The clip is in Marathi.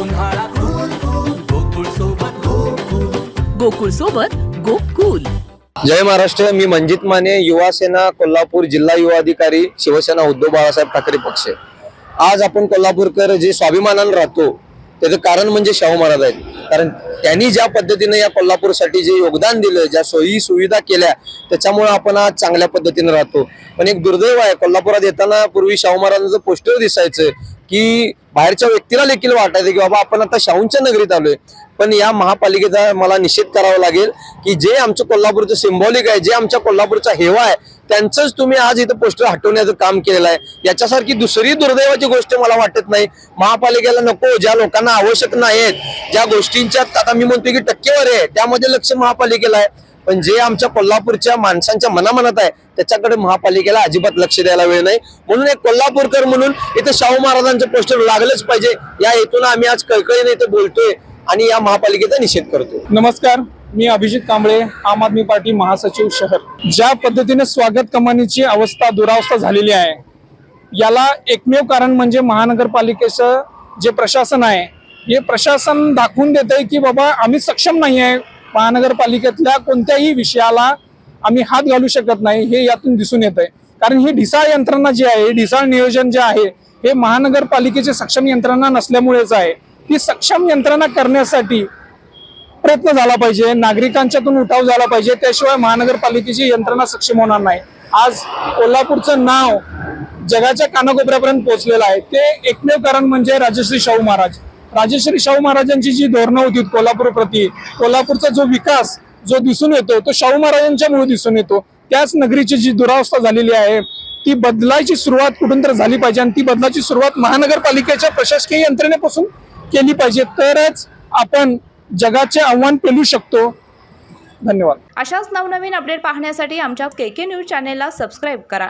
उन्हाळा कूल कूल गोकुळ सोबत गोकुळ सोबत गोकुल। जय महाराष्ट्र। मी मंजित माने, युवा सेना कोल्हापूर जिल्हा युवा अधिकारी, शिवसेना उद्धव बाळासाहेब ठाकरे पक्ष। आज आपण कोल्हापूरकर जे स्वाभिमानाने राहतो त्याचं कारण म्हणजे शाहू महाराज आहेत। कारण त्यांनी ज्या पद्धतीने या कोल्हापूरसाठी जे योगदान दिलं, ज्या सोयी सुविधा केल्या, त्याच्यामुळे आपण आज चांगल्या पद्धतीने राहतो। पण एक दुर्दैव आहे, कोल्हापुरात येताना पूर्वी शाहू महाराजांचं पोस्टर दिसायचं की बाहेरच्या व्यक्तीला देखील वाटायचं की बाबा आपण आता शाहूंच्या नगरीत आलोय। पण या महापालिकेचा मला निषेध करावा लागेल की जे आमचं कोल्हापूरचं सिंबॉलिक आहे, जे आमच्या कोल्हापूरचा हेवा आहे, त्यांचंच तुम्ही आज इथं पोस्टर हटवण्याचं काम केलेलं आहे। याच्यासारखी दुसरी दुर्दैवाची गोष्ट मला वाटत नाही। महापालिकेला नको, ज्या लोकांना आवश्यक नाहीत, ज्या गोष्टींच्या आता मी म्हणतो की टक्केवारी आहे, त्यामध्ये लक्ष महापालिकेला आहे। पण जे आमच्या कोल्हापूरच्या माणसांच्या मनामनात आहे त्याच्याकडे महापालिकेला अजिबात लक्ष द्यायला वेळ नाही। म्हणून एक कोल्हापूरकर म्हणून इथे शाहू महाराजांचं पोस्टर लागलंच पाहिजे, या हेतून आम्ही आज कळकळीने इथे बोलतोय आणि या महापालिकेचा निषेध करतो। नमस्कार, मी अभिजित कांबळे, आम आदमी पार्टी महासचिव शहर। ज्या पद्धतीने स्वागत कमानीची अवस्था दुरावस्था झालेली आहे, याला एकमेव कारण म्हणजे महानगरपालिकेचं जे प्रशासन आहे, हे प्रशासन दाखवून देत आहे की बाबा आम्ही सक्षम नाही आहे, महानगरपालिकेतल्या कोणत्याही विषयाला आम्ही हात घालू शकत नाही, हे यातून दिसून येत आहे। कारण ही ढिसाळ यंत्रणा जी आहे, ढिसाळ नियोजन जे आहे, हे महानगरपालिकेचे सक्षम यंत्रणा नसल्यामुळेच आहे। ही सक्षम यंत्रणा करण्यासाठी प्रयत्न झाला पाहिजे, नागरिकांच्यातून उठाव झाला पाहिजे, त्याशिवाय महानगरपालिकेची यंत्रणा सक्षम होणार नाही। आज कोल्हापूरचं नाव जगाच्या कानाकोपऱ्यापर्यंत पोहोचलेलं आहे, ते एकमेव कारण म्हणजे राजश्री शाहू महाराज। राजश्री शाहू महाराजांची जी धोरणं होती कोल्हापूर प्रती, कोल्हापूरचा जो विकास जो दिसून येतो तो शाहू महाराजांच्यामुळे दिसून येतो। त्याच नगरीची जी दुरावस्था झालेली आहे, ती बदलायची सुरुवात कुठून तर झाली पाहिजे आणि ती बदलाची सुरुवात महानगरपालिकेच्या प्रशासकीय यंत्रणेपासून केली पाहिजे, तरच आपण जगाचे आव्हान पेलू शकतो। धन्यवाद। अशाच नवनवीन अपडेट पाहण्यासाठी आमच्या केके न्यूज चॅनेलला सबस्क्राईब करा।